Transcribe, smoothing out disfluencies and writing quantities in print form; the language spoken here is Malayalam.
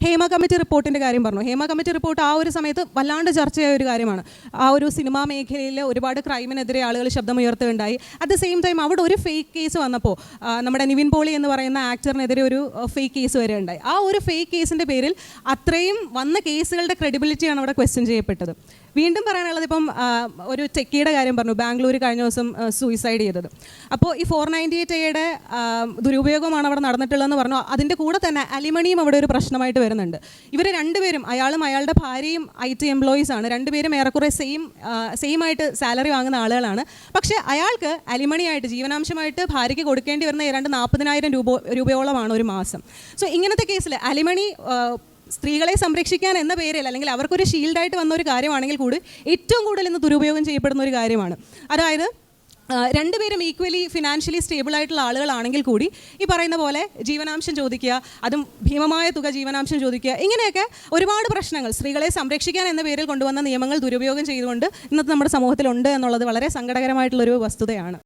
ഹേമ കമ്മിറ്റി റിപ്പോർട്ടിൻ്റെ കാര്യം പറഞ്ഞു. ഹേമ കമ്മിറ്റി റിപ്പോർട്ട് ആ ഒരു സമയത്ത് വല്ലാണ്ട് ചർച്ചയായ ഒരു കാര്യമാണ്. ആ ഒരു സിനിമാ മേഖലയിൽ ഒരുപാട് ക്രൈമിനെതിരെ ആളുകൾ ശബ്ദമുയർത്തുകയുണ്ടായി. അറ്റ് ദ സെയിം ടൈം അവിടെ ഒരു ഫേക്ക് കേസ് വന്നപ്പോൾ നമ്മുടെ നിവിൻ പോളി എന്ന് പറയുന്ന ആക്ടറിനെതിരെ ഒരു ഫേക്ക് കേസ് വരെ ഉണ്ടായി. ആ ഒരു ഫേക്ക് കേസിൻ്റെ പേരിൽ അത്രയും വന്ന കേസുകളുടെ ക്രെഡിബിലിറ്റിയാണ് അവിടെ ക്വസ്റ്റ്യൻ ചെയ്യപ്പെട്ടത്. വീണ്ടും പറയാനുള്ളത് ഇപ്പം ഒരു ടെക്കിയുടെ കാര്യം പറഞ്ഞു. ബാംഗ്ലൂർ കഴിഞ്ഞ ദിവസം സൂയിസൈഡ് ചെയ്തത്. അപ്പോൾ ഈ 498A ദുരുപയോഗമാണ് അവിടെ നടന്നിട്ടുള്ളതെന്ന് പറഞ്ഞു. അതിൻ്റെ കൂടെ തന്നെ അലിമണിയും അവിടെ ഒരു പ്രശ്നമായിട്ട് വരുന്നുണ്ട്. ഇവർ രണ്ടുപേരും, അയാളും അയാളുടെ ഭാര്യയും IT എംപ്ലോയീസ് ആണ്. രണ്ടുപേരും ഏറെക്കുറെ സെയിം ആയിട്ട് സാലറി വാങ്ങുന്ന ആളുകളാണ്. പക്ഷേ അയാൾക്ക് അലിമണിയായിട്ട് ജീവനാംശമായിട്ട് ഭാര്യയ്ക്ക് കൊടുക്കേണ്ടി വരുന്ന ഏതാണ്ട് 40,000 രൂപയോളമാണ് ഒരു മാസം. സോ ഇങ്ങനത്തെ കേസിൽ അലിമണി സ്ത്രീകളെ സംരക്ഷിക്കാൻ എന്ന പേരിൽ അല്ലെങ്കിൽ അവർക്കൊരു ഷീൽഡായിട്ട് വന്ന ഒരു കാര്യമാണെങ്കിൽ കൂടി ഏറ്റവും കൂടുതൽ ഇന്ന് ദുരുപയോഗം ചെയ്യപ്പെടുന്ന ഒരു കാര്യമാണ്. അതായത് രണ്ടുപേരും ഈക്വലി ഫിനാൻഷ്യലി സ്റ്റേബിൾ ആയിട്ടുള്ള ആളുകളാണെങ്കിൽ കൂടി ഈ പറയുന്ന പോലെ ജീവനാംശം ചോദിക്കുക, അതും ഭീമമായ തുക ജീവനാംശം ചോദിക്കുക, ഇങ്ങനെയൊക്കെ ഒരുപാട് പ്രശ്നങ്ങൾ സ്ത്രീകളെ സംരക്ഷിക്കാൻ എന്ന പേരിൽ കൊണ്ടുവന്ന നിയമങ്ങൾ ദുരുപയോഗം ചെയ്തുകൊണ്ട് ഇന്നത്തെ നമ്മുടെ സമൂഹത്തിലുണ്ട് എന്നുള്ളത് വളരെ സങ്കടകരമായിട്ടുള്ളൊരു വസ്തുതയാണ്.